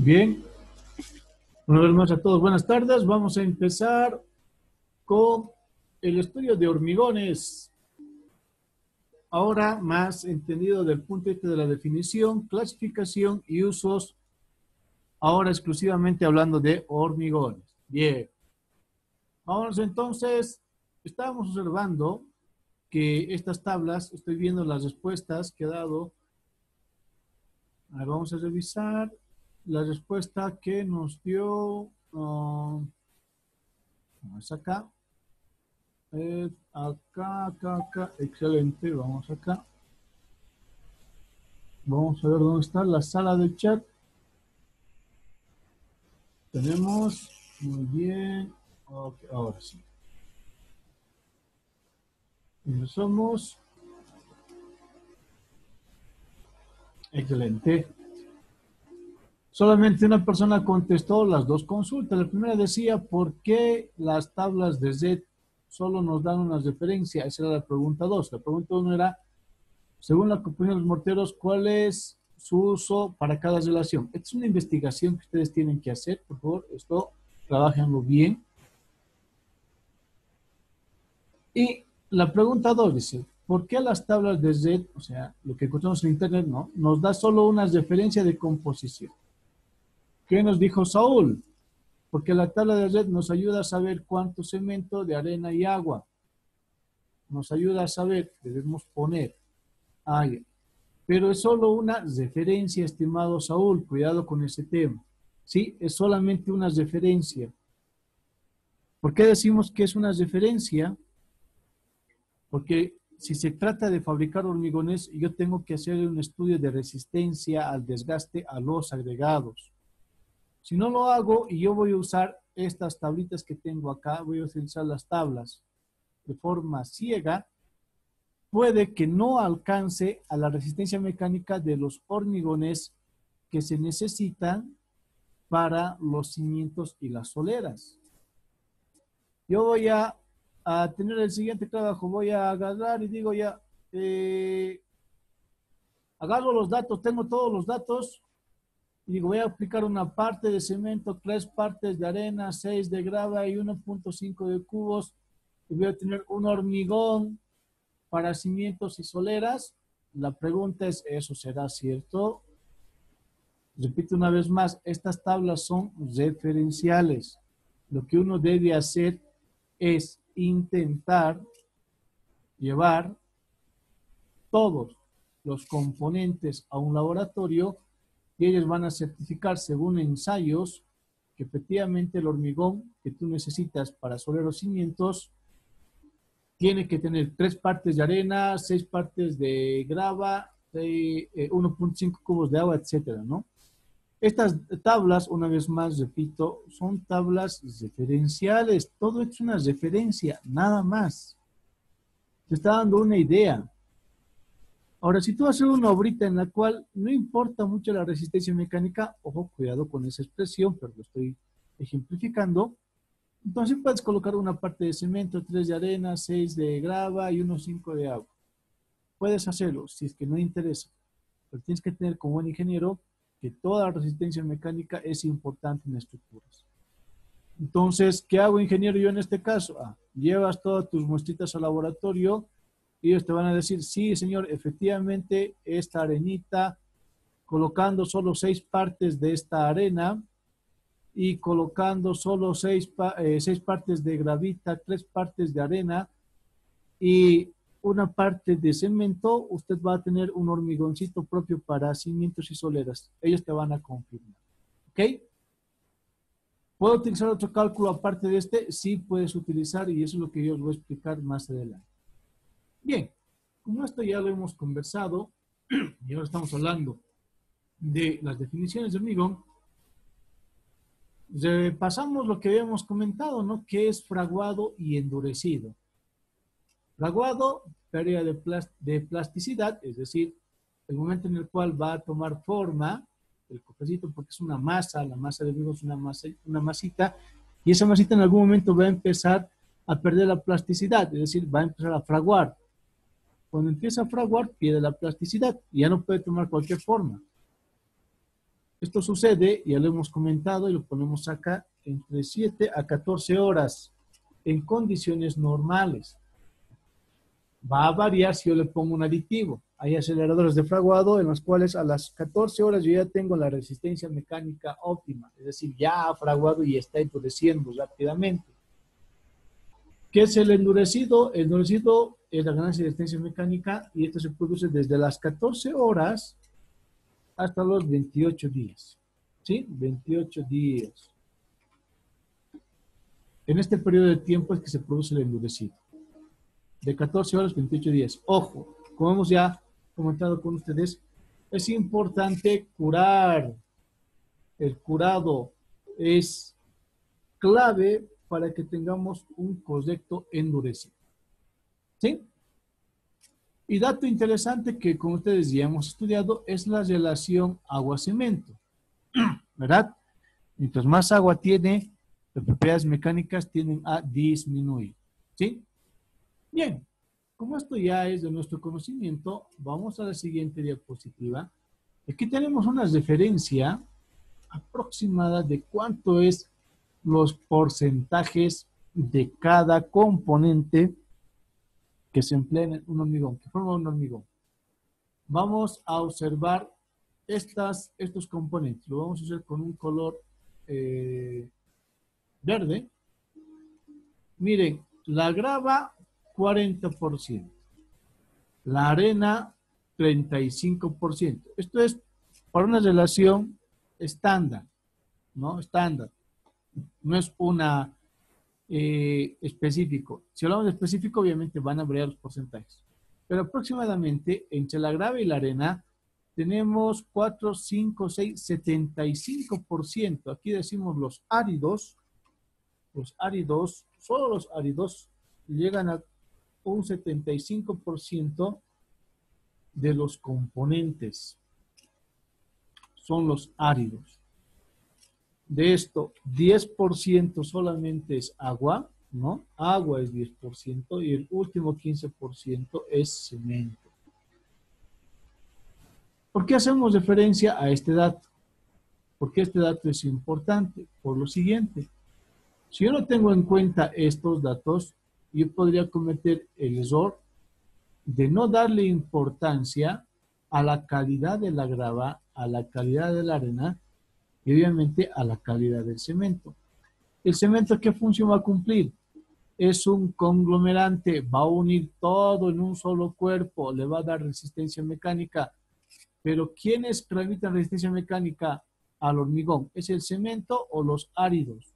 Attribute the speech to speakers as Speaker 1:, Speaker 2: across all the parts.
Speaker 1: Bien, una vez más a todos, buenas tardes. Vamos a empezar con el estudio de hormigones. Ahora más entendido del punto de vista de la definición, clasificación y usos. Ahora exclusivamente hablando de hormigones. Bien. Vamos entonces, estábamos observando que estas tablas, estoy viendo las respuestas que ha dado. A ver, vamos a revisar la respuesta que nos dio. Es acá. Acá, excelente, vamos acá. Vamos a ver dónde está la sala de chat. Tenemos, muy bien, okay, ahora sí. Empezamos. Excelente. Solamente una persona contestó las dos consultas. La primera decía, ¿por qué las tablas de Z solo nos dan una referencia? Esa era la pregunta 2. La pregunta 1 era, según la opinión de los morteros, ¿cuál es su uso para cada relación? Esta es una investigación que ustedes tienen que hacer, por favor. Esto, trabajenlo bien. Y la pregunta 2 dice, ¿por qué las tablas de Z, o sea, lo que encontramos en Internet, no, nos da solo una referencia de composición? ¿Qué nos dijo Saúl? Porque la tabla de Z nos ayuda a saber cuánto cemento de arena y agua. Nos ayuda a saber, debemos poner. Pero es solo una referencia, estimado Saúl. Cuidado con ese tema. Sí, es solamente una referencia. ¿Por qué decimos que es una referencia? Porque si se trata de fabricar hormigones, yo tengo que hacer un estudio de resistencia al desgaste a los agregados. Si no lo hago y yo voy a usar estas tablitas que tengo acá, voy a utilizar las tablas de forma ciega, puede que no alcance a la resistencia mecánica de los hormigones que se necesitan para los cimientos y las soleras. Yo voy a tener el siguiente trabajo, voy a agarrar y digo ya, agarro los datos, tengo todos los datos, y digo, voy a aplicar una parte de cemento, 3 partes de arena, 6 de grava y 1.5 de cubos, y voy a tener un hormigón para cimientos y soleras. La pregunta es, ¿eso será cierto? Repito una vez más, estas tablas son referenciales. Lo que uno debe hacer es intentar llevar todos los componentes a un laboratorio y ellos van a certificar según ensayos que efectivamente el hormigón que tú necesitas para soleros cimientos tiene que tener 3 partes de arena, 6 partes de grava, 1.5 cubos de agua, etcétera, ¿no? Estas tablas, una vez más, repito, son tablas referenciales. Todo es una referencia, nada más. Te está dando una idea. Ahora, si tú haces una obrita en la cual no importa mucho la resistencia mecánica, ojo, cuidado con esa expresión, pero lo estoy ejemplificando, entonces puedes colocar una parte de cemento, 3 de arena, 6 de grava y 1.5 de agua. Puedes hacerlo, si es que no interesa, pero tienes que tener como buen ingeniero que toda la resistencia mecánica es importante en estructuras. Entonces, ¿qué hago, ingeniero, yo en este caso? Llevas todas tus muestritas al laboratorio y ellos te van a decir, sí, señor, efectivamente, esta arenita, colocando solo 6 partes de esta arena y colocando solo 6 partes de gravita, 3 partes de arena y una parte de cemento, usted va a tener un hormigoncito propio para cimientos y soleras. Ellos te van a confirmar. ¿Ok? ¿Puedo utilizar otro cálculo aparte de este? Sí, puedes utilizar y eso es lo que yo os voy a explicar más adelante. Bien, como esto ya lo hemos conversado y ahora estamos hablando de las definiciones de hormigón, repasamos lo que habíamos comentado, ¿no? Que es fraguado y endurecido. Fraguado, pérdida de plasticidad, es decir, el momento en el cual va a tomar forma el cofrecito, porque es una masa, la masa de hormigón es una masita, y esa masita en algún momento va a empezar a perder la plasticidad, es decir, va a empezar a fraguar. Cuando empieza a fraguar, pierde la plasticidad y ya no puede tomar cualquier forma. Esto sucede, ya lo hemos comentado y lo ponemos acá, entre 7 a 14 horas en condiciones normales. Va a variar si yo le pongo un aditivo. Hay aceleradores de fraguado en los cuales a las 14 horas yo ya tengo la resistencia mecánica óptima, es decir, ya ha fraguado y está endureciendo rápidamente. ¿Qué es el endurecido? El endurecido es la ganancia de resistencia mecánica y esto se produce desde las 14 horas hasta los 28 días. ¿Sí? 28 días. En este periodo de tiempo es que se produce el endurecido. De 14 horas, 28 días. Ojo, como hemos ya comentado con ustedes, es importante curar. El curado es clave para que tengamos un correcto endurecido. ¿Sí? Y dato interesante que con ustedes ya hemos estudiado es la relación agua-cemento. ¿Verdad? Mientras más agua tiene, las propiedades mecánicas tienden a disminuir. ¿Sí? Bien, como esto ya es de nuestro conocimiento, vamos a la siguiente diapositiva. Aquí tenemos una referencia aproximada de cuánto es los porcentajes de cada componente que se emplea en un hormigón, que forma un hormigón. Vamos a observar estos componentes. Lo vamos a hacer con un color verde. Miren, la grava 40%, la arena 35%. Esto es para una relación estándar, ¿no? Estándar. No es una específico. Si hablamos de específico, obviamente van a variar los porcentajes. Pero aproximadamente entre la grava y la arena tenemos 4, 5, 6, 75%. Aquí decimos los áridos, solo los áridos llegan a un 75% de los componentes. Son los áridos. De esto, 10% solamente es agua, ¿no? Agua es 10% y el último 15% es cemento. ¿Por qué hacemos referencia a este dato? Porque este dato es importante. Por lo siguiente, si yo no tengo en cuenta estos datos, yo podría cometer el error de no darle importancia a la calidad de la grava, a la calidad de la arena y obviamente a la calidad del cemento. ¿El cemento qué función va a cumplir? Es un conglomerante, va a unir todo en un solo cuerpo, le va a dar resistencia mecánica. Pero ¿quiénes transmiten resistencia mecánica al hormigón? ¿Es el cemento o los áridos?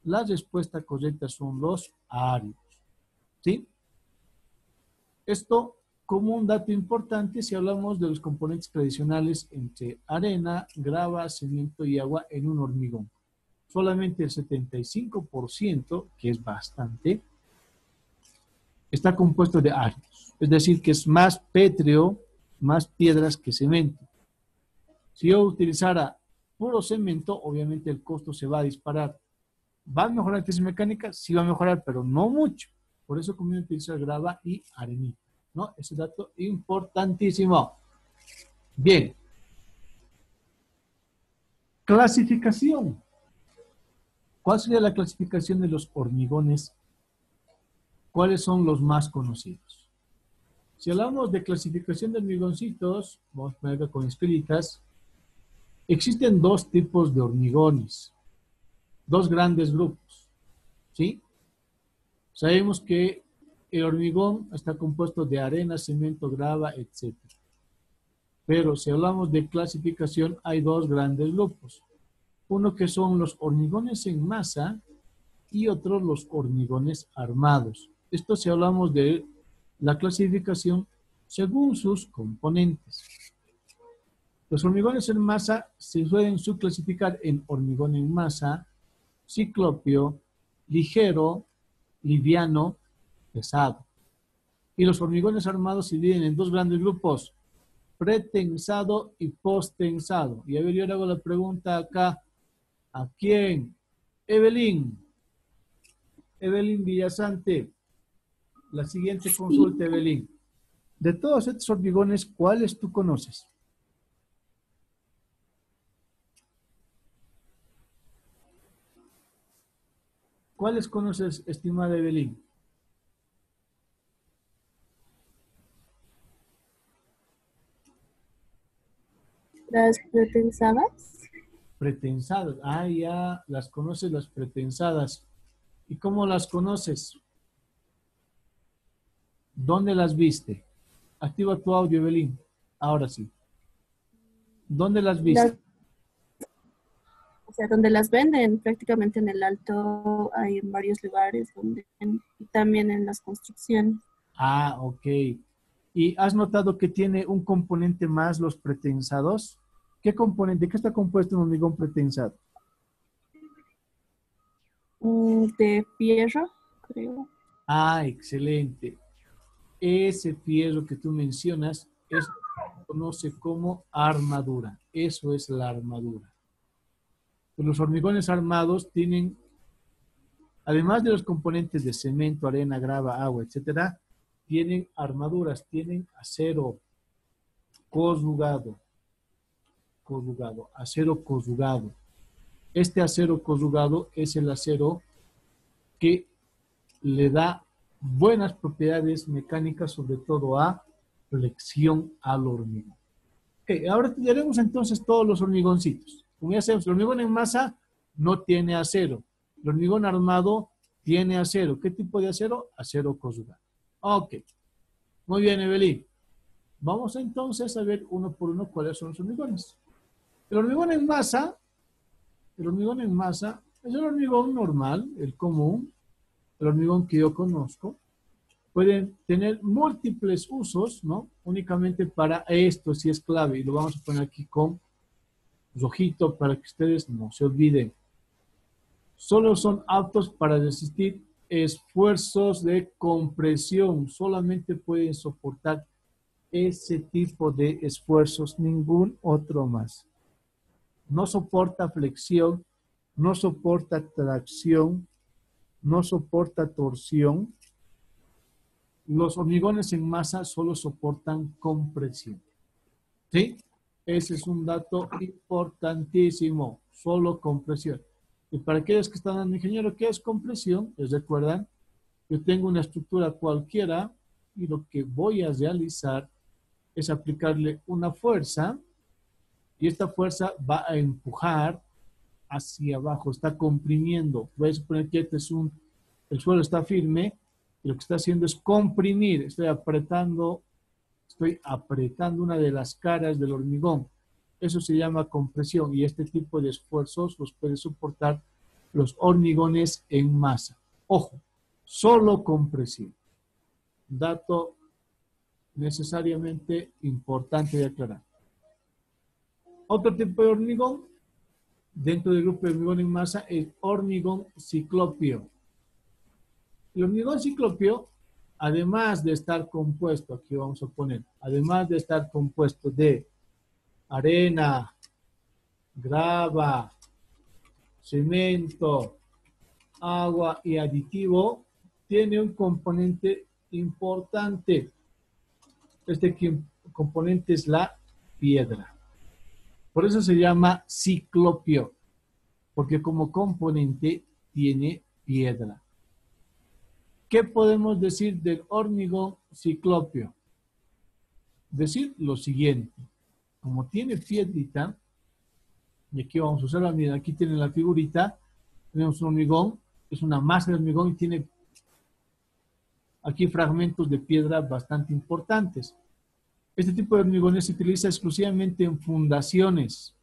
Speaker 1: La respuesta correcta son los áridos. ¿Sí? Esto como un dato importante si hablamos de los componentes tradicionales entre arena, grava, cemento y agua en un hormigón. Solamente el 75%, que es bastante, está compuesto de áridos. Es decir, que es más pétreo, más piedras que cemento. Si yo utilizara puro cemento, obviamente el costo se va a disparar. ¿Va a mejorar la eficiencia mecánica? Sí va a mejorar, pero no mucho. Por eso conviene utilizar grava y arenita, ¿no? Ese dato importantísimo. Bien. Clasificación. ¿Cuál sería la clasificación de los hormigones? ¿Cuáles son los más conocidos? Si hablamos de clasificación de hormigoncitos, vamos a poner acá con escritas, existen dos tipos de hormigones, dos grandes grupos, ¿sí? Sabemos que el hormigón está compuesto de arena, cemento, grava, etc. Pero si hablamos de clasificación, hay dos grandes grupos. Uno que son los hormigones en masa y otro los hormigones armados. Esto si hablamos de la clasificación según sus componentes. Los hormigones en masa se suelen subclasificar en hormigón en masa, ciclópeo, ligero, liviano, pesado. Y los hormigones armados se dividen en dos grandes grupos, pretensado y posttensado. Y a ver, yo le hago la pregunta acá, ¿a quién? Evelyn Villasante. La siguiente consulta, Evelyn. De todos estos hormigones, ¿cuáles tú conoces? ¿Cuáles conoces, estimada Evelyn?
Speaker 2: Las pretensadas.
Speaker 1: Pretensadas. Ah, ya las conoces, las pretensadas. ¿Y cómo las conoces? ¿Dónde las viste? Activa tu audio, Evelyn. Ahora sí. ¿Dónde las
Speaker 2: Las,
Speaker 1: viste?
Speaker 2: o sea, donde las venden, prácticamente en el Alto, hay en varios lugares donde, y también en las construcciones.
Speaker 1: Ah, ok. ¿Y has notado que tiene un componente más los pretensados? ¿Qué componente? ¿Qué está compuesto un hormigón pretensado?
Speaker 2: De fierro, creo.
Speaker 1: Ah, excelente. Ese fierro que tú mencionas es se conoce como armadura. Eso es la armadura. Los hormigones armados tienen, además de los componentes de cemento, arena, grava, agua, etcétera, tienen armaduras, tienen acero corrugado, acero corrugado. Este acero corrugado es el acero que le da buenas propiedades mecánicas, sobre todo a flexión al hormigón. Okay, ahora estudiaremos entonces todos los hormigoncitos. Como ya sabemos, el hormigón en masa no tiene acero. El hormigón armado tiene acero. ¿Qué tipo de acero? Acero corrugado. Ok, muy bien, Evelyn. Vamos entonces a ver uno por uno cuáles son los hormigones. El hormigón en masa, el hormigón en masa es el hormigón normal, el común, el hormigón que yo conozco. Pueden tener múltiples usos, ¿no? Únicamente para esto sí es clave y lo vamos a poner aquí con rojito para que ustedes no se olviden. Solo son aptos para resistir esfuerzos de compresión. Solamente pueden soportar ese tipo de esfuerzos, ningún otro más. No soporta flexión, no soporta tracción, no soporta torsión. Los hormigones en masa solo soportan compresión. ¿Sí? Ese es un dato importantísimo, solo compresión. Y para aquellos que están dando ingeniero, ¿qué es compresión? Les recuerdan, yo tengo una estructura cualquiera y lo que voy a realizar es aplicarle una fuerza y esta fuerza va a empujar hacia abajo, está comprimiendo. Voy a suponer que este es el suelo está firme y lo que está haciendo es comprimir, estoy apretando una de las caras del hormigón. Eso se llama compresión y este tipo de esfuerzos los puede soportar los hormigones en masa. Ojo, solo compresión. Dato necesariamente importante de aclarar. Otro tipo de hormigón dentro del grupo de hormigón en masa es hormigón ciclópeo. El hormigón ciclópeo, además de estar compuesto, aquí vamos a poner, además de estar compuesto de arena, grava, cemento, agua y aditivo, tiene un componente importante. Este componente es la piedra. Por eso se llama ciclopio, porque como componente tiene piedra. ¿Qué podemos decir del hormigón ciclopio? Decir lo siguiente, como tiene piedrita, y aquí vamos a usar la medida, aquí tiene la figurita, tenemos un hormigón, es una masa de hormigón y tiene aquí fragmentos de piedra bastante importantes. Este tipo de hormigones se utiliza exclusivamente en fundaciones.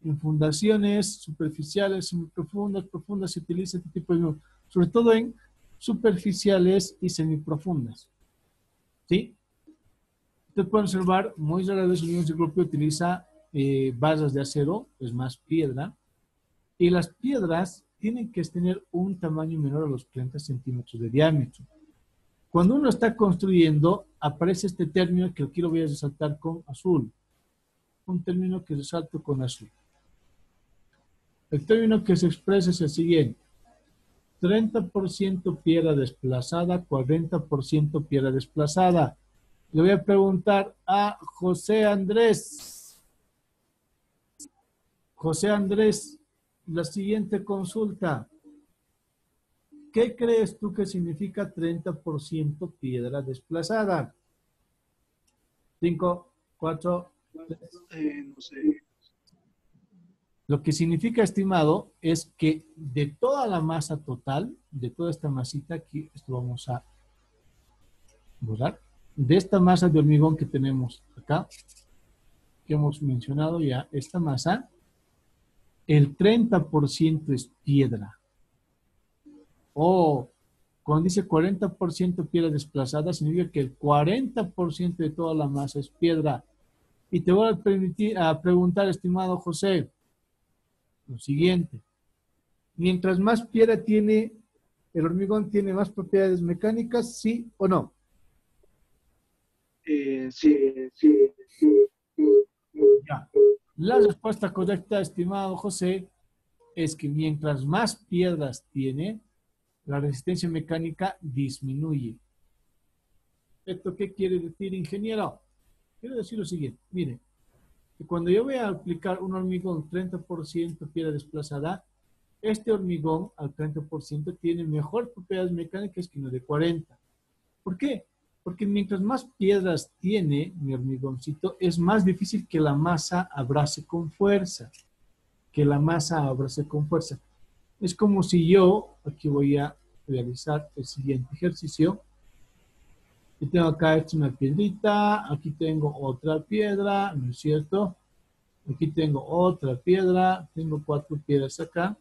Speaker 1: En fundaciones superficiales, semiprofundas, profundas, se utiliza este tipo de hormigón, sobre todo en superficiales y semiprofundas. ¿Sí? Usted puede observar, muy rara vez el hormigón ciclópeo utiliza barras de acero, es más piedra, y las piedras tienen que tener un tamaño menor a los 30 centímetros de diámetro. Cuando uno está construyendo, aparece este término que aquí lo voy a resaltar con azul. Un término que resalto con azul. El término que se expresa es el siguiente. 30% piedra desplazada, 40% piedra desplazada. Le voy a preguntar a José Andrés. José Andrés, la siguiente consulta. ¿Qué crees tú que significa 30% piedra desplazada? 5, 4, 3.
Speaker 3: No sé.
Speaker 1: Lo que significa, estimado, es que de toda la masa total, de toda esta masita, aquí esto vamos a borrar, de esta masa de hormigón que tenemos acá, que hemos mencionado ya, esta masa, el 30% es piedra. O cuando dice 40% piedra desplazada, significa que el 40% de toda la masa es piedra. Y te voy a preguntar, estimado José, lo siguiente. Mientras más piedra tiene, el hormigón tiene más propiedades mecánicas, ¿sí o no?
Speaker 3: Sí.
Speaker 1: Ya. La respuesta correcta, estimado José, es que mientras más piedras tiene, la resistencia mecánica disminuye. ¿Esto qué quiere decir, ingeniero? Quiero decir lo siguiente, mire, que cuando yo voy a aplicar un hormigón 30% piedra desplazada, este hormigón al 30% tiene mejor propiedades mecánicas que uno de 40. ¿Por qué? Porque mientras más piedras tiene mi hormigoncito, es más difícil que la masa abrace con fuerza. Es como si yo, aquí voy a realizar el siguiente ejercicio. Yo tengo acá esta una piedrita, aquí tengo otra piedra, ¿no es cierto? Aquí tengo otra piedra, tengo 4 piedras acá.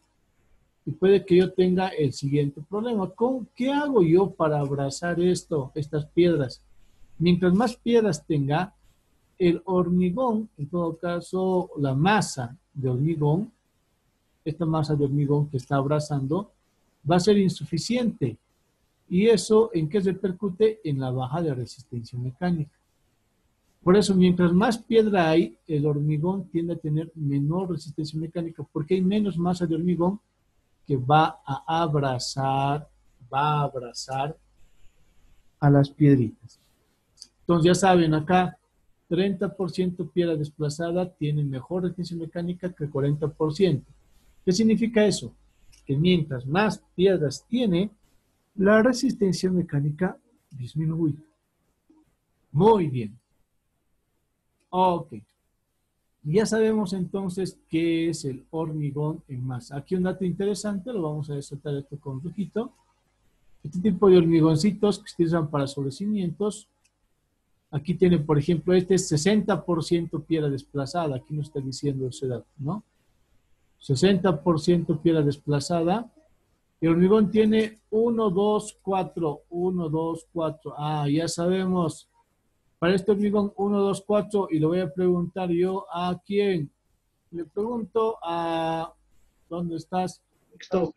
Speaker 1: Y puede que yo tenga el siguiente problema. ¿Qué hago yo para abrazar estas piedras? Mientras más piedras tenga, el hormigón, en todo caso, la masa de hormigón, esta masa de hormigón que está abrazando, va a ser insuficiente. ¿Y eso en qué repercute? En la baja de resistencia mecánica. Por eso, mientras más piedra hay, el hormigón tiende a tener menor resistencia mecánica porque hay menos masa de hormigón que va a abrazar a las piedritas. Entonces ya saben, acá 30% piedra desplazada tiene mejor resistencia mecánica que el 40%. ¿Qué significa eso? Que mientras más piedras tiene, la resistencia mecánica disminuye. Muy bien. Ok. Ya sabemos entonces qué es el hormigón en masa. Aquí un dato interesante, lo vamos a desatar esto con rojito. Este tipo de hormigoncitos que se utilizan para sobrecimientos. Aquí tiene, por ejemplo, este es 60% piedra desplazada. Aquí no está diciendo ese dato, ¿no? 60% piedra desplazada. El hormigón tiene 1, 2, 4, 1, 2, 4. Ah, ya sabemos. Para este hormigón 1, 2, 4, y lo voy a preguntar yo a quién. Le pregunto a... ¿Dónde estás?
Speaker 3: Listo.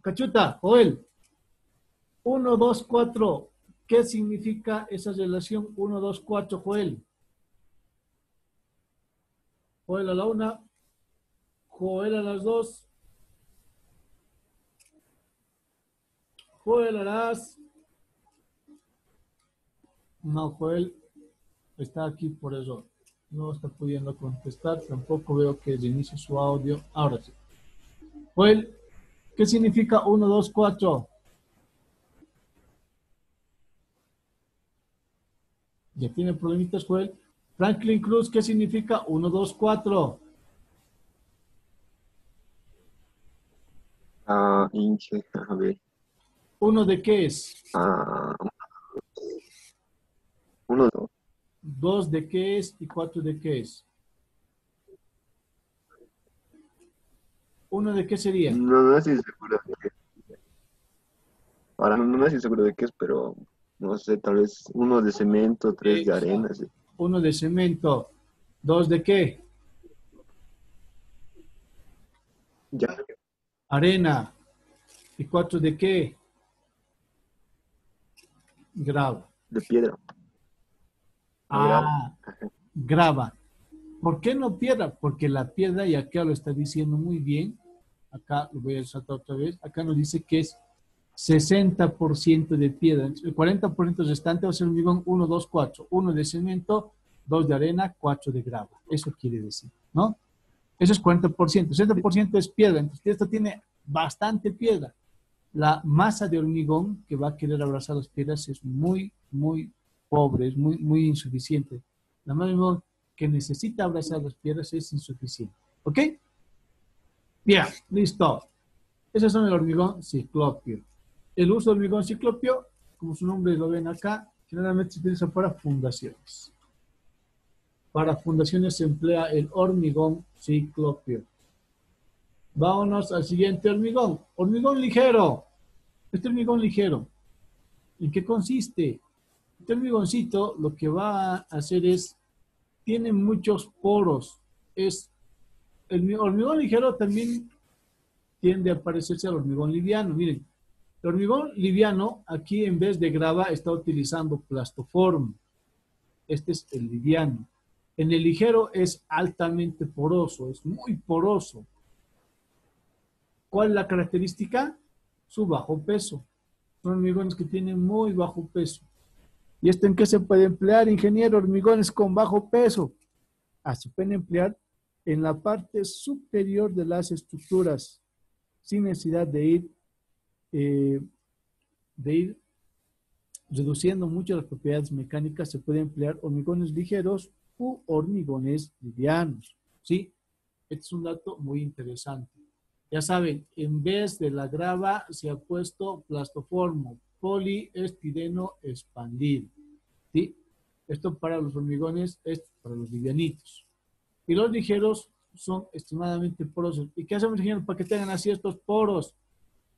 Speaker 1: Cachuta, Joel. 1, 2, 4. ¿Qué significa esa relación 1, 2, 4, Joel? Joel a la 1. Joel a las 2. Joel a las... No, Joel está aquí por eso. No está pudiendo contestar. Tampoco veo que reinicie su audio. Ahora sí. Joel, ¿qué significa 1, 2, 4? Ya tiene problemitas, Joel. Franklin Cruz, ¿qué significa 1, 2, 4?
Speaker 4: Inche, a ver.
Speaker 1: ¿Uno de qué es?
Speaker 4: 1, 2.
Speaker 1: 2 de qué es y 4 de qué es. ¿Uno de qué sería?
Speaker 4: No estoy seguro de qué. Ahora no estoy seguro de qué es, pero no sé, tal vez 1 de cemento, 3 de arena. Sí.
Speaker 1: 1 de cemento. 2 de qué?
Speaker 4: Ya.
Speaker 1: Arena. ¿Y 4 de qué? Grava.
Speaker 4: De piedra.
Speaker 1: Ah, grava. ¿Por qué no piedra? Porque la piedra, y acá lo está diciendo muy bien, acá lo voy a resaltar otra vez, acá nos dice que es 60% de piedra. El 40% restante va a ser hormigón 1, 2, 4. 1 de cemento, 2 de arena, 4 de grava. Eso quiere decir, ¿no? Eso es 40%. 60% es piedra. Entonces, esto tiene bastante piedra. la masa de hormigón que va a querer abrazar las piedras es muy, muy pobre, es muy, muy insuficiente. La masa de hormigón que necesita abrazar las piedras es insuficiente. ¿Ok? Bien, listo. Esos son el hormigón ciclopio. El uso del hormigón ciclopio, como su nombre lo ven acá, generalmente se utiliza para fundaciones. Para fundaciones se emplea el hormigón ciclopio. Vámonos al siguiente hormigón. Hormigón ligero. Este hormigón ligero, ¿en qué consiste? Este hormigoncito lo que va a hacer es, tiene muchos poros. El hormigón ligero también tiende a parecerse al hormigón liviano. Miren, el hormigón liviano aquí en vez de grava está utilizando plastoform. Este es el liviano. En el ligero es altamente poroso, es muy poroso. ¿Cuál es la característica? Su bajo peso. Son hormigones que tienen muy bajo peso. ¿Y esto en qué se puede emplear, ingeniero? Hormigones con bajo peso. Se pueden emplear en la parte superior de las estructuras, sin necesidad de ir reduciendo mucho las propiedades mecánicas. Se puede emplear hormigones ligeros u hormigones livianos. ¿Sí? Este es un dato muy interesante. Ya saben, en vez de la grava se ha puesto plastoformo, poliestireno expandido. ¿Sí? Esto para los hormigones es para los livianitos. Y los ligeros son extremadamente porosos. ¿Y qué hacemos, ingeniero, para que tengan así estos poros?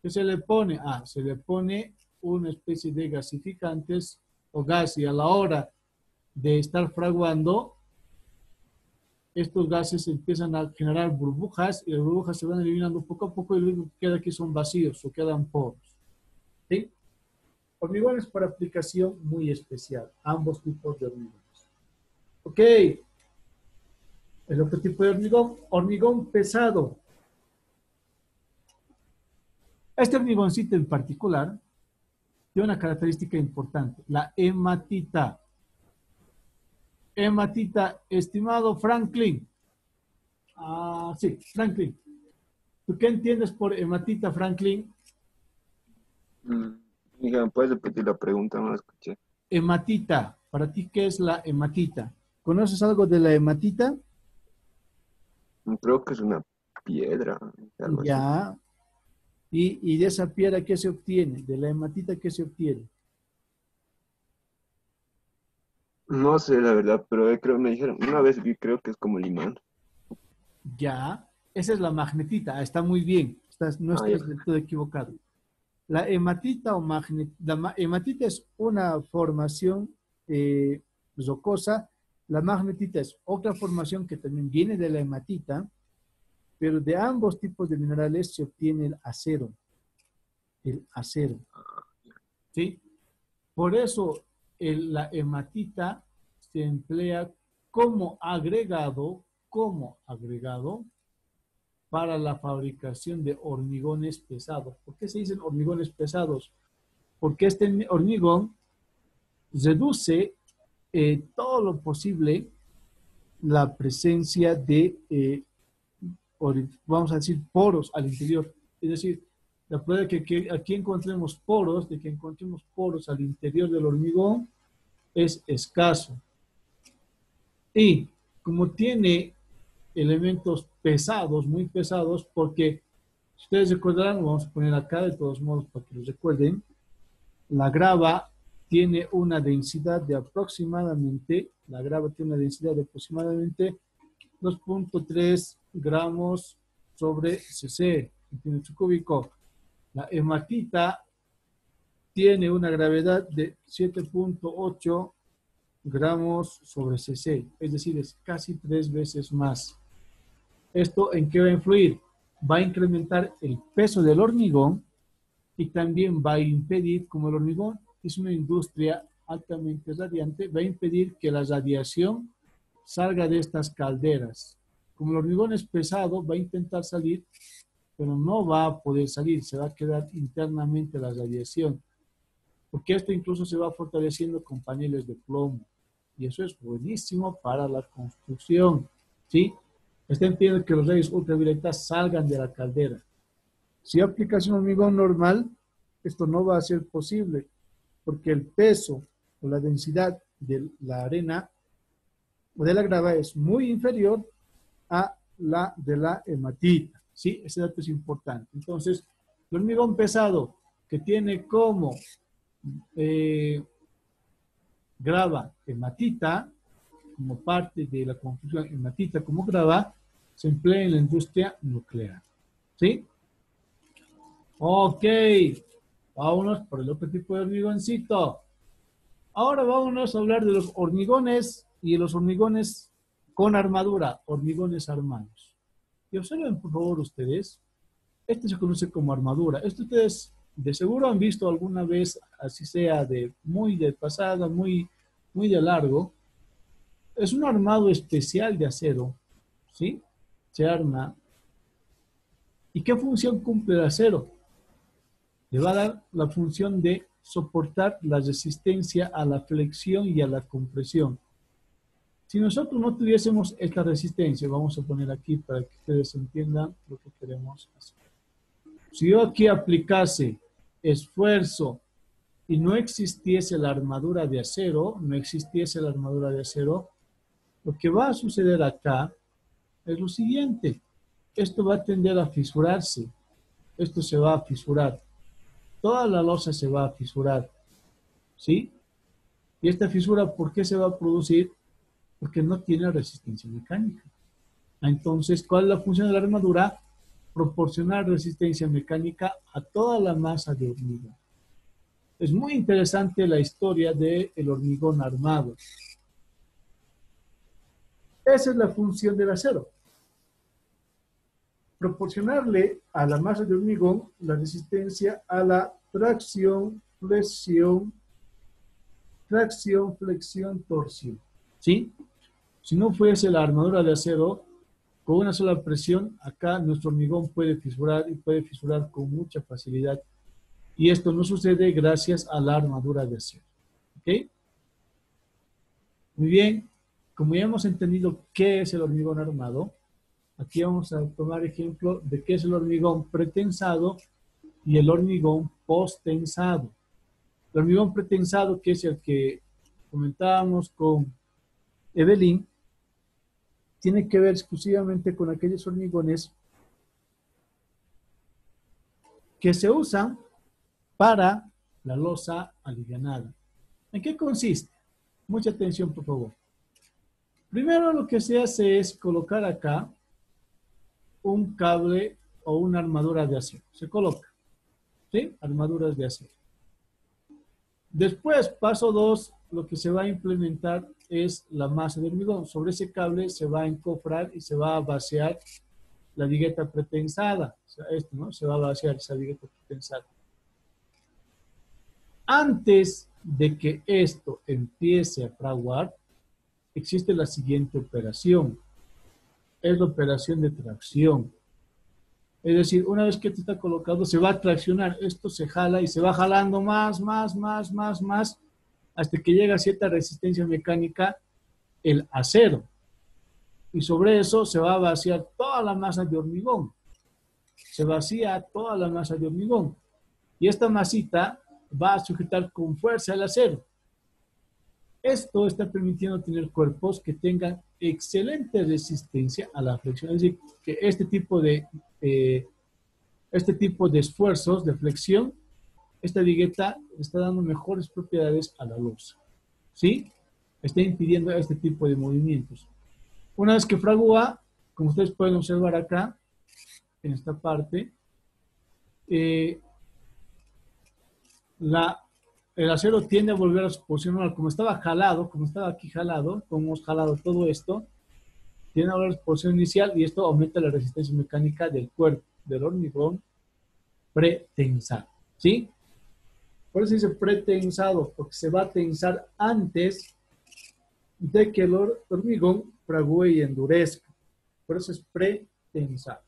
Speaker 1: ¿Qué se le pone? Se le pone una especie de gasificantes o gas, y a la hora de estar fraguando, estos gases empiezan a generar burbujas y las burbujas se van eliminando poco a poco y lo único que queda aquí son vacíos o quedan poros. ¿Sí? Hormigones para aplicación muy especial, ambos tipos de hormigones. Ok. El otro tipo de hormigón, hormigón pesado. Este hormigoncito en particular tiene una característica importante, la hematita. Hematita, estimado Franklin. Sí, Franklin. ¿Tú qué entiendes por hematita, Franklin?
Speaker 4: Diga, ¿puedes repetir la pregunta? No la escuché.
Speaker 1: Hematita. ¿Para ti qué es la hematita? ¿Conoces algo de la hematita?
Speaker 4: Creo que es una piedra, algo así.
Speaker 1: Ya. ¿Y de esa piedra qué se obtiene? ¿De la hematita qué se obtiene?
Speaker 4: No sé la verdad, pero me dijeron, una vez vi, creo que es como el imán.
Speaker 1: Ya. Esa es la magnetita. Está muy bien. No
Speaker 4: Ya.
Speaker 1: estás del todo equivocado. La hematita hematita es una formación rocosa. La magnetita es otra formación que también viene de la hematita, pero de ambos tipos de minerales se obtiene el acero. El acero. ¿Sí? Por eso la hematita se emplea como agregado para la fabricación de hormigones pesados. ¿Por qué se dicen hormigones pesados? Porque este hormigón reduce todo lo posible la presencia de, vamos a decir, poros al interior. Es decir, la prueba de que aquí encontremos poros, de que encontremos poros al interior del hormigón, es escaso. Y como tiene elementos pesados, muy pesados, porque ustedes recordarán, vamos a poner acá de todos modos para que lo recuerden, la grava tiene una densidad de aproximadamente 2.3 gramos sobre cc, centímetro cúbico. La hematita tiene una gravedad de 7.8 gramos sobre cc, es decir, es casi 3 veces más. ¿Esto en qué va a influir? Va a incrementar el peso del hormigón y también va a impedir, como el hormigón es una industria altamente radiante, va a impedir que la radiación salga de estas calderas. Como el hormigón es pesado, va a intentar salir, pero no va a poder salir, se va a quedar internamente la radiación, porque esto incluso se va fortaleciendo con paneles de plomo, y eso es buenísimo para la construcción, ¿sí? Está impidiendo que los rayos ultravioletas salgan de la caldera. Si aplicas un hormigón normal, esto no va a ser posible porque el peso o la densidad de la arena o de la grava es muy inferior a la de la hematita. ¿Sí? Ese dato es importante. Entonces, el hormigón pesado que tiene como grava hematita, como parte de la construcción hematita como grava, se emplea en la industria nuclear. ¿Sí? Ok. Vámonos por el otro tipo de hormigoncito. Ahora vámonos a hablar de los hormigones y de los hormigones con armadura, hormigones armados. Y observen, por favor, ustedes, este se conoce como armadura. Esto ustedes de seguro han visto alguna vez, así sea de muy de pasada, muy de largo. Es un armado especial de acero, ¿sí? Se arma. ¿Y qué función cumple el acero? Le va a dar la función de soportar la resistencia a la flexión y a la compresión. Si nosotros no tuviésemos esta resistencia, vamos a poner aquí para que ustedes entiendan lo que queremos hacer. Si yo aquí aplicase esfuerzo y no existiese la armadura de acero, lo que va a suceder acá es lo siguiente. Esto va a tender a fisurarse. Esto se va a fisurar. Toda la losa se va a fisurar. ¿Sí? Y esta fisura, ¿por qué se va a producir? Porque no tiene resistencia mecánica. Entonces, ¿cuál es la función de la armadura? Proporcionar resistencia mecánica a toda la masa de hormigón. Es muy interesante la historia del hormigón armado. Esa es la función del acero. Proporcionarle a la masa de hormigón la resistencia a la tracción, flexión, torsión. ¿Sí? Si no fuese la armadura de acero, con una sola presión, acá nuestro hormigón puede fisurar y puede fisurar con mucha facilidad. Y esto no sucede gracias a la armadura de acero. ¿Ok? Muy bien. Como ya hemos entendido qué es el hormigón armado, aquí vamos a tomar ejemplo de qué es el hormigón pretensado y el hormigón posttensado. El hormigón pretensado, que es el que comentábamos con Evelyn, tiene que ver exclusivamente con aquellos hormigones que se usan para la losa alivianada. ¿En qué consiste? Mucha atención, por favor. Primero lo que se hace es colocar acá un cable o una armadura de acero. Se coloca, ¿sí? Armaduras de acero. Después, paso 2, lo que se va a implementar es la masa de hormigón. Sobre ese cable se va a encofrar y se va a vaciar la vigueta pretensada. O sea, esto, ¿no? Se va a vaciar esa vigueta pretensada. Antes de que esto empiece a fraguar, existe la siguiente operación. Es la operación de tracción. Es decir, una vez que esto está colocado, se va a traccionar. Esto se jala y se va jalando más, hasta que llega a cierta resistencia mecánica el acero. Y sobre eso se va a vaciar toda la masa de hormigón. Se vacía toda la masa de hormigón. Y esta masita va a sujetar con fuerza el acero. Esto está permitiendo tener cuerpos que tengan excelente resistencia a la flexión. Es decir, que este tipo de esfuerzos de flexión, esta vigueta está dando mejores propiedades a la losa. ¿Sí? Está impidiendo este tipo de movimientos. Una vez que fragúa, como ustedes pueden observar acá, en esta parte, el acero tiende a volver a su posición normal. Como estaba jalado, como estaba aquí jalado, como hemos jalado todo esto, tiende a volver a su posición inicial y esto aumenta la resistencia mecánica del cuerpo, del hormigón pretensado. ¿Sí? Por eso dice pretensado, porque se va a tensar antes de que el hormigón fragúe y endurezca. Por eso es pretensado.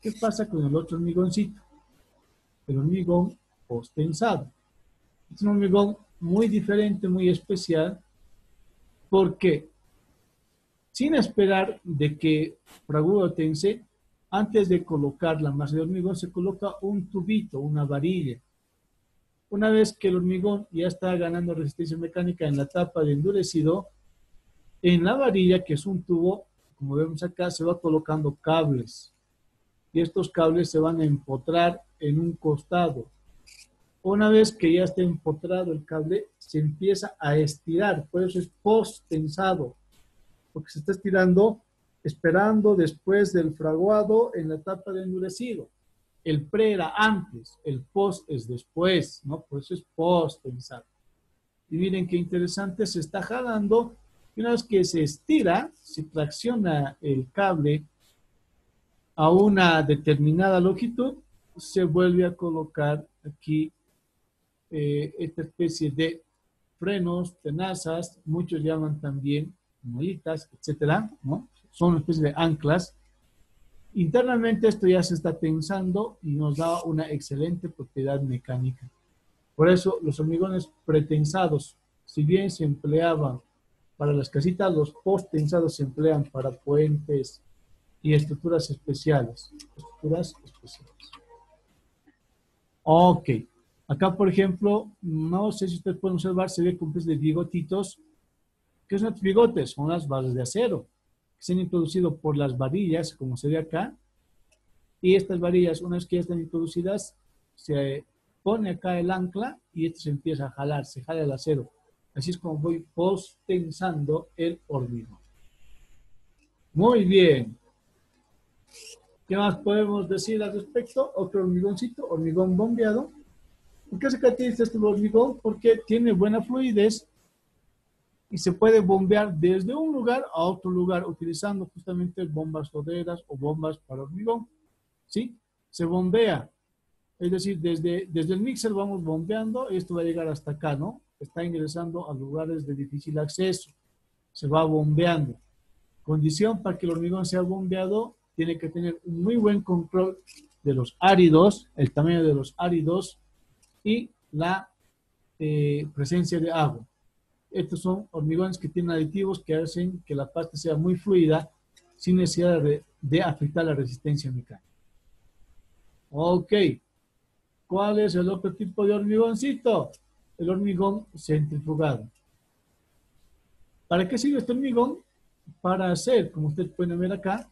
Speaker 1: ¿Qué pasa con el otro hormigoncito? El hormigón posttensado. Es un hormigón muy diferente, muy especial, porque sin esperar de que fragúe o tense, Antes de colocar la masa de hormigón, se coloca un tubito, una varilla. Una vez que el hormigón ya está ganando resistencia mecánica en la etapa de endurecido, en la varilla, que es un tubo, como vemos acá, se va colocando cables. Y estos cables se van a empotrar en un costado. Una vez que ya está empotrado el cable, se empieza a estirar. Por eso es post-tensado, porque se está estirando esperando después del fraguado en la etapa de endurecido. El pre era antes, el post es después, ¿no? Por eso es post-tensado. Y miren qué interesante, se está jalando. Y una vez que se estira, se tracciona el cable a una determinada longitud, se vuelve a colocar aquí esta especie de frenos, tenazas, muchos llaman también molitas, etcétera, ¿no? Son una especie de anclas. Internamente esto ya se está tensando y nos da una excelente propiedad mecánica. Por eso los hormigones pretensados, si bien se empleaban para las casitas, los post-tensados se emplean para puentes y estructuras especiales. Ok. Acá, por ejemplo, no sé si ustedes pueden observar, se ve con de bigotitos. ¿Qué son los bigotes? Son las bases de acero que se han introducido por las varillas, como se ve acá. Y estas varillas, una vez que ya están introducidas, se pone acá el ancla y esto se empieza a jalar, se jala el acero. Así es como voy post-tensando el hormigón. Muy bien. ¿Qué más podemos decir al respecto? Otro hormigoncito, hormigón bombeado. ¿Por qué se caracteriza este hormigón? Porque tiene buena fluidez y se puede bombear desde un lugar a otro lugar utilizando justamente bombas roderas o bombas para hormigón. ¿Sí? Se bombea. Es decir, desde el mixer vamos bombeando y esto va a llegar hasta acá, ¿no? Está ingresando a lugares de difícil acceso. Se va bombeando. Condición para que el hormigón sea bombeado, tiene que tener un muy buen control de los áridos, el tamaño de los áridos y la presencia de agua. Estos son hormigones que tienen aditivos que hacen que la pasta sea muy fluida sin necesidad de afectar la resistencia mecánica. Ok. ¿Cuál es el otro tipo de hormigoncito? El hormigón centrifugado. ¿Para qué sirve este hormigón? Para hacer, como ustedes pueden ver acá,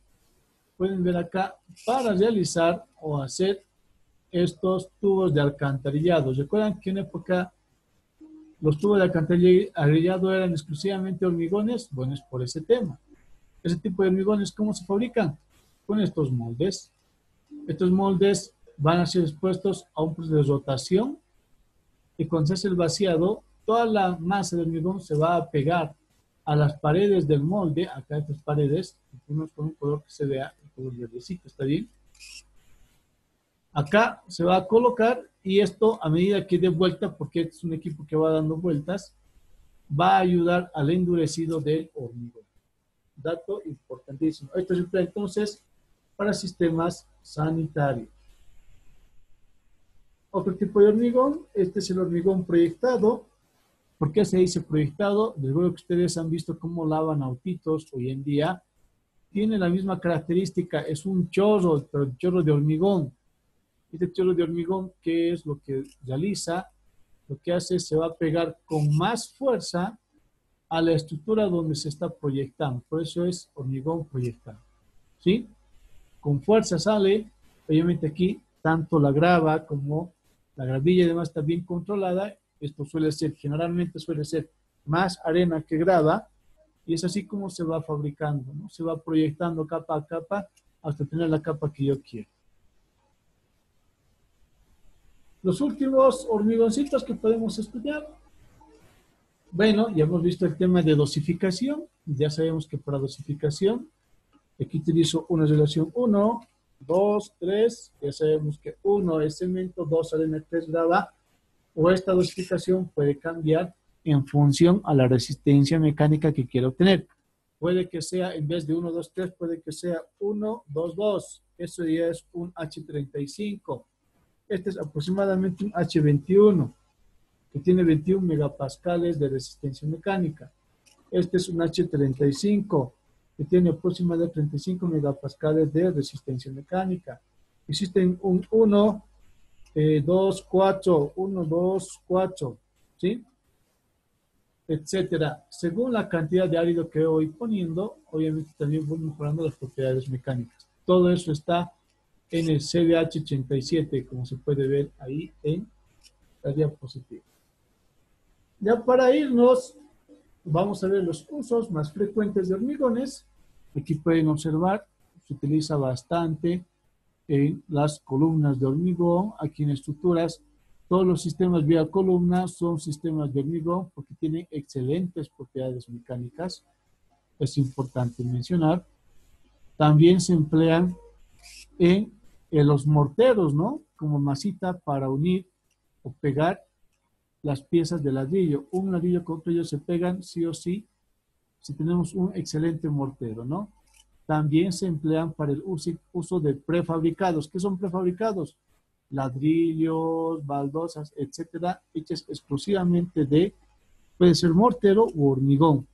Speaker 1: para realizar o hacer estos tubos de alcantarillado. ¿Recuerdan que en época los tubos de alcantarillado eran exclusivamente hormigones? Bueno, es por ese tema. Ese tipo de hormigones, ¿cómo se fabrican? Con estos moldes. Estos moldes van a ser expuestos a un proceso de rotación y cuando se hace el vaciado, toda la masa de hormigón se va a pegar a las paredes del molde, acá estas paredes, con un color que se vea, el color verdecito, ¿está bien? Acá se va a colocar y esto a medida que dé vuelta, porque este es un equipo que va dando vueltas, va a ayudar al endurecido del hormigón. Dato importantísimo. Esto es entonces para sistemas sanitarios. Otro tipo de hormigón, este es el hormigón proyectado. ¿Por qué se dice proyectado? Desde que ustedes han visto cómo lavan autitos hoy en día. Tiene la misma característica, es un chorro, pero chorro de hormigón. Este chorro de hormigón, ¿qué es lo que realiza? Lo que hace es se va a pegar con más fuerza a la estructura donde se está proyectando. Por eso es hormigón proyectado. ¿Sí? Con fuerza sale, obviamente aquí, tanto la grava como la gravilla y demás está bien controlada. Esto generalmente suele ser más arena que grava, y es así como se va fabricando, ¿no? Se va proyectando capa a capa hasta tener la capa que yo quiero. Los últimos hormigoncitos que podemos estudiar. Bueno, ya hemos visto el tema de dosificación. Ya sabemos que para dosificación, aquí utilizo una relación 1, 2, 3. Ya sabemos que 1 es cemento, 2 arena, 3 grava. O esta dosificación puede cambiar en función a la resistencia mecánica que quiero obtener. Puede que sea, en vez de 1, 2, 3, puede que sea 1, 2, 2. Eso ya es un H35. Este es aproximadamente un H21, que tiene 21 megapascales de resistencia mecánica. Este es un H35, que tiene aproximadamente 35 megapascales de resistencia mecánica. Existen un 1, 2, 4, 1, 2, 4, ¿sí? Etcétera. Según la cantidad de árido que voy poniendo, obviamente también voy mejorando las propiedades mecánicas. Todo eso está en el CDH 87, como se puede ver ahí en la diapositiva. Ya para irnos, vamos a ver los usos más frecuentes de hormigones. Aquí pueden observar, se utiliza bastante en las columnas de hormigón, aquí en estructuras. Todos los sistemas vía columna son sistemas de hormigón porque tienen excelentes propiedades mecánicas. Es importante mencionar. También se emplean en los morteros, ¿no? Como masita para unir o pegar las piezas de ladrillo. Un ladrillo con otro se pegan sí o sí si tenemos un excelente mortero, ¿no? También se emplean para el uso de prefabricados. ¿Qué son prefabricados? Ladrillos, baldosas, etcétera, hechas exclusivamente de, puede ser mortero u hormigón,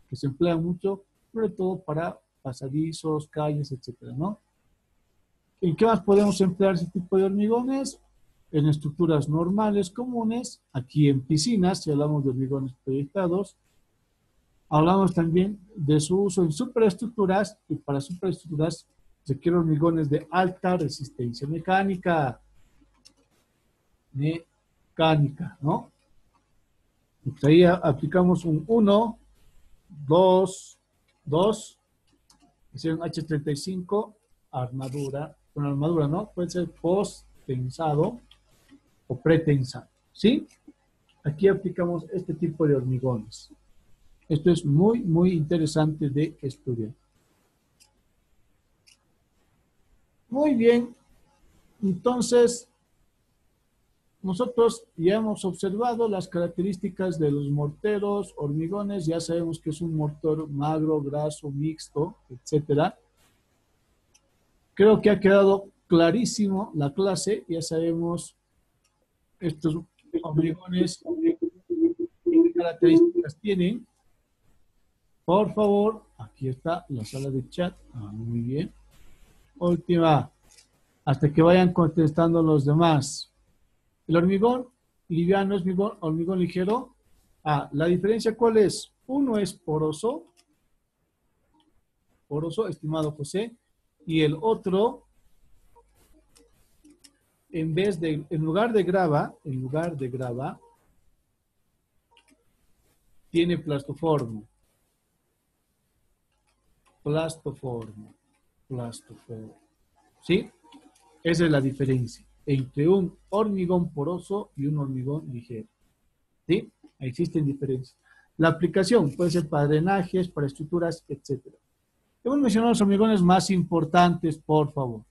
Speaker 1: que se emplea mucho, sobre todo para pasadizos, calles, etcétera, ¿no? ¿En qué más podemos emplear ese tipo de hormigones? En estructuras normales, comunes, aquí en piscinas, si hablamos de hormigones proyectados. Hablamos también de su uso en superestructuras, y para superestructuras se quieren hormigones de alta resistencia mecánica. Mecánica, ¿no? Pues ahí aplicamos un 1, 2, 2, es un H35, armadura, con armadura, ¿no? Puede ser post-tensado o pretensado, ¿sí? Aquí aplicamos este tipo de hormigones. Esto es muy, muy interesante de estudiar. Muy bien. Entonces, nosotros ya hemos observado las características de los morteros, hormigones. Ya sabemos que es un mortero magro, graso, mixto, etcétera. Creo que ha quedado clarísimo la clase. Ya sabemos estos hormigones, qué características tienen. Por favor, aquí está la sala de chat. Muy bien. Última, hasta que vayan contestando los demás. El hormigón liviano es hormigón ligero. La diferencia, ¿cuál es? Uno es poroso, estimado José, y el otro, en lugar de grava, tiene plastoformo. Plastoformo. ¿Sí? Esa es la diferencia entre un hormigón poroso y un hormigón ligero. ¿Sí? Existen diferencias. La aplicación puede ser para drenajes, para estructuras, etc. Hemos mencionado los hormigones más importantes, por favor.